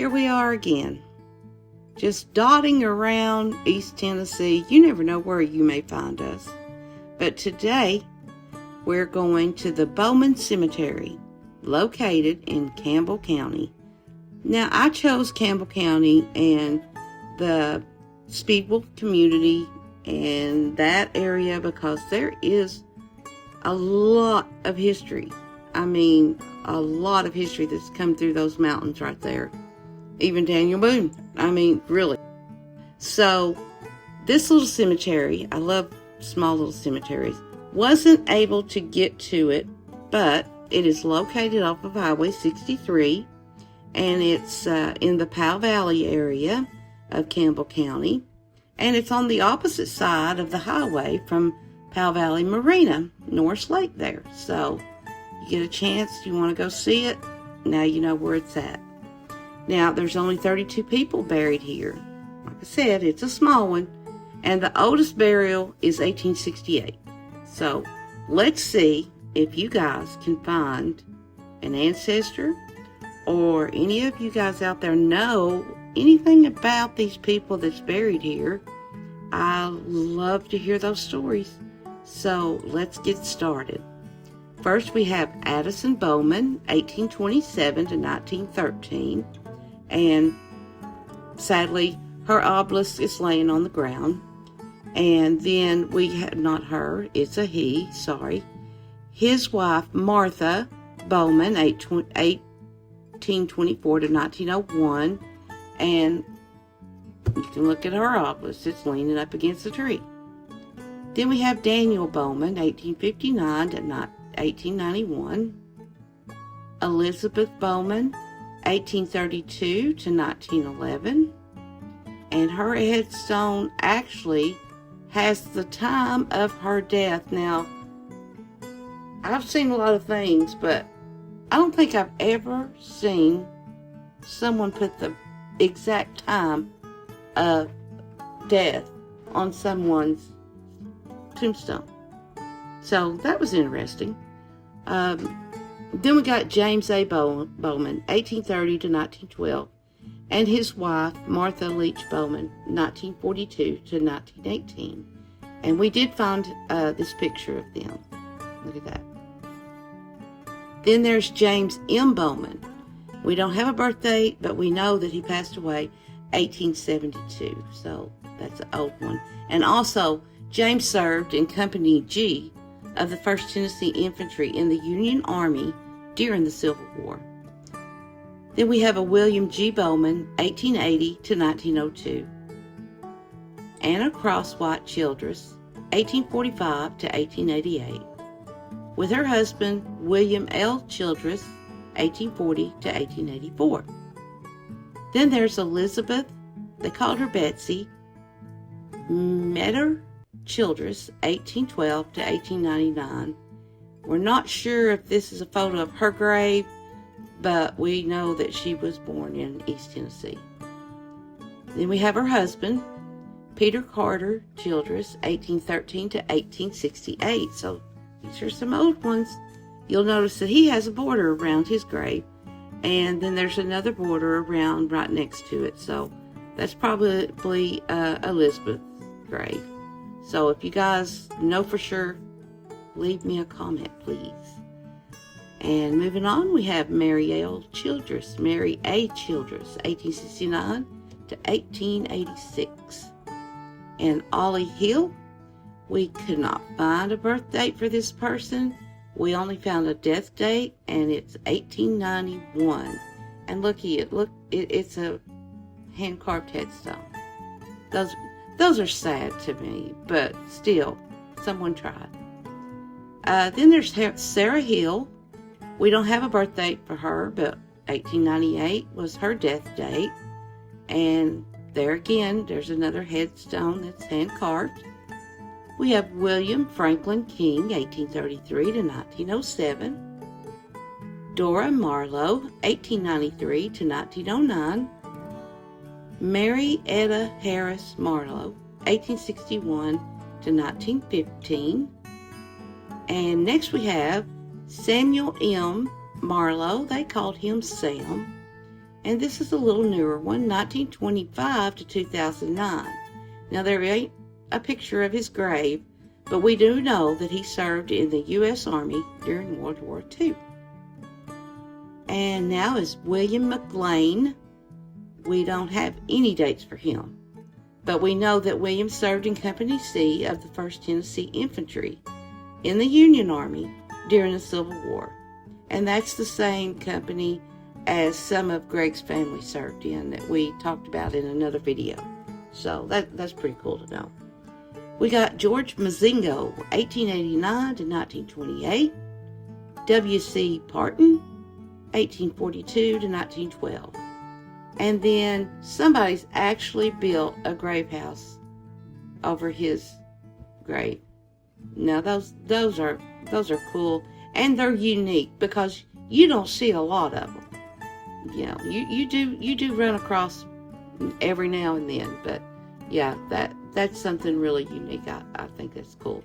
here we are again, just dotting around East Tennessee. You never know where you may find us. But today, we're going to the Bowman Cemetery, located in Campbell County. Now, I chose Campbell County and the Speedwell community and that area because there is a lot of history. I mean, a lot of history that's come through those mountains right there. Even Daniel Boone. I mean, really. So, this little cemetery, I love small little cemeteries, wasn't able to get to it, but it is located off of Highway 63, and it's in the Powell Valley area of Campbell County, and it's on the opposite side of the highway from Powell Valley Marina, Norris Lake there. So, you get a chance, you want to go see it, now you know where it's at. Now, there's only 32 people buried here. Like I said, it's a small one, and the oldest burial is 1868. So, let's see if you guys can find an ancestor or any of you guys out there know anything about these people that's buried here. I love to hear those stories. So, let's get started. First, we have Addison Bowman, 1827 to 1913. And sadly, her obelisk is laying on the ground. And then we have, not her, it's a he, sorry. His wife, Martha Bowman, 1824 to 1901. And you can look at her obelisk, it's leaning up against a tree. Then we have Daniel Bowman, 1859 to 1891. Elizabeth Bowman, 1832 to 1911. And her headstone actually has the time of her death. Now, I've seen a lot of things, but I don't think I've ever seen someone put the exact time of death on someone's tombstone. So that was interesting. Then we got James A. Bowman, 1830 to 1912, and his wife, Martha Leach Bowman, 1942 to 1918. And we did find this picture of them. Look at that. Then there's James M. Bowman. We don't have a birth date, but we know that he passed away 1872. So that's an old one. And also, James served in Company G of the 1st Tennessee Infantry in the Union Army during the Civil War. Then we have a William G. Bowman, 1880 to 1902. Anna Crosswhite Childress, 1845 to 1888. With her husband, William L. Childress, 1840 to 1884. Then there's Elizabeth, they called her Betsy, Metter Childress, 1812 to 1899. We're not sure if this is a photo of her grave, but we know that she was born in East Tennessee. Then we have her husband, Peter Carter Childress, 1813 to 1868. So these are some old ones. You'll notice that he has a border around his grave, and then there's another border around right next to it. So that's probably Elizabeth's grave. So if you guys know for sure, leave me a comment, please. And moving on, we have Mary L. Childress, Mary A. Childress, 1869 to 1886. And Ollie Hill, we could not find a birth date for this person. We only found a death date, and it's 1891. And look, it's a hand-carved headstone. Those are sad to me, but still, someone tried. Then there's Sarah Hill. We don't have a birth date for her, but 1898 was her death date. And there again, there's another headstone that's hand-carved. We have William Franklin King, 1833 to 1907. Dora Marlowe, 1893 to 1909. Mary Etta Harris Marlowe, 1861 to 1915. And next we have Samuel M. Marlowe, they called him Sam, And this is a little newer one, 1925 to 2009. Now, there ain't a picture of his grave, but we do know that he served in the U.S. Army during World War II. And now is William McLean. We don't have any dates for him, but we know that William served in Company C of the 1st Tennessee Infantry in the Union Army during the Civil War. And that's the same company as some of Greg's family served in that we talked about in another video. So that's pretty cool to know. We got George Mazingo, 1889 to 1928. W.C. Parton, 1842 to 1912. And then somebody's actually built a grave house over his grave. Now those are cool, and they're unique because you don't see a lot of them. You know, you do run across every now and then, but yeah, that's something really unique. I think that's cool.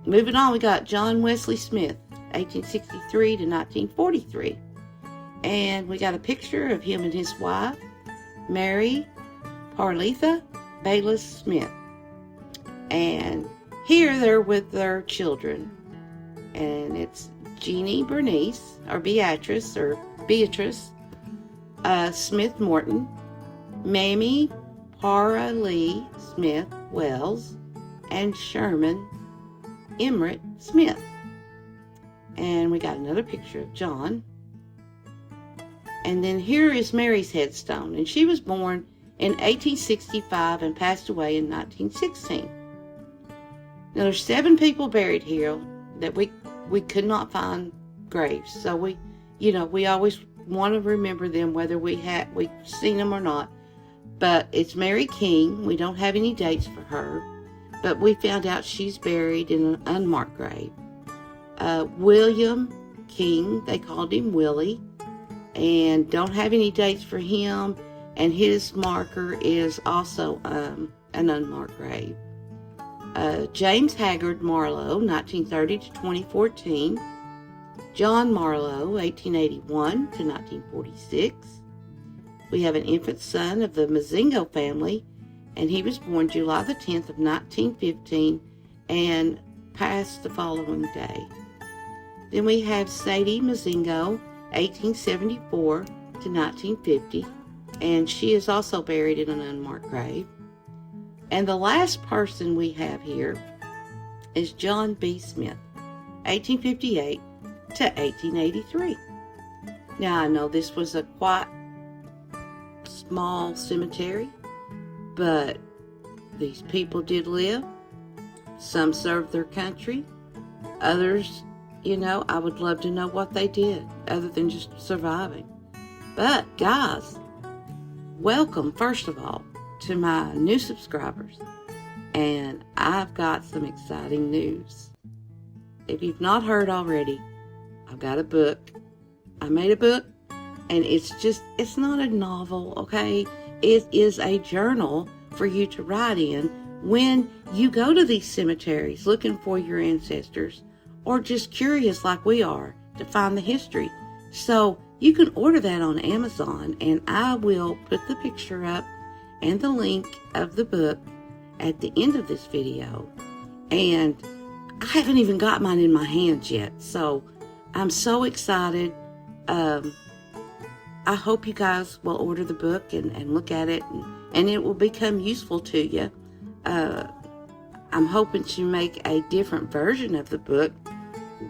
Moving on, we got John Wesley Smith, 1863 to 1943. And we got a picture of him and his wife, Mary Parletha Bayless Smith. And here they're with their children. And it's Jeannie Bernice, or Beatrice Smith Morton, Mamie Para Lee Smith Wells, and Sherman Emmerich Smith. And we got another picture of John. And then here is Mary's headstone, and she was born in 1865 and passed away in 1916. Now there's 7 people buried here that we could not find graves, so we always want to remember them whether we've seen them or not. But it's Mary King. We don't have any dates for her, but we found out she's buried in an unmarked grave. William King, they called him Willie, and don't have any dates for him, and his marker is also an unmarked grave. James Haggard Marlowe, 1930 to 2014. John Marlowe, 1881 to 1946. We have an infant son of the Mazingo family, and he was born July the 10th of 1915 and passed the following day. Then we have Sadie Mazingo, 1874 to 1950, and she is also buried in an unmarked grave. And the last person we have here is John B. Smith, 1858 to 1883. Now, I know this was a quite small cemetery, but these people did live. Some served their country. Others, I would love to know what they did other than just surviving. But guys, welcome first of all to my new subscribers. And I've got some exciting news. If you've not heard already, I've got a book. I made a book, and it's not a novel, okay? It is a journal for you to write in when you go to these cemeteries looking for your ancestors, or just curious like we are to find the history. So you can order that on Amazon, and I will put the picture up and the link of the book at the end of this video. And I haven't even got mine in my hands yet, so I'm so excited. I hope you guys will order the book and look at it, and it will become useful to you. I'm hoping to make a different version of the book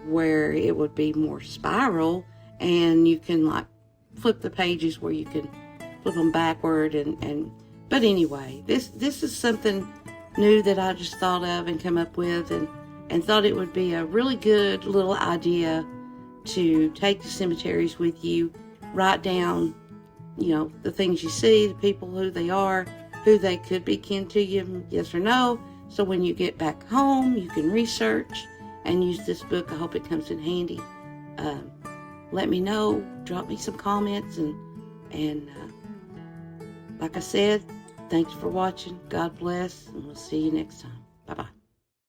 where it would be more spiral, and you can like flip the pages where you can flip them backward. But anyway, this is something new that I just thought of and come up with, and thought it would be a really good little idea to take to cemeteries with you. Write down, the things you see, the people, who they are, who they could be kin to you, yes or no. So when you get back home, you can research and use this book. I hope it comes in handy. Let me know. Drop me some comments. And like I said, thanks for watching. God bless. And we'll see you next time. Bye-bye.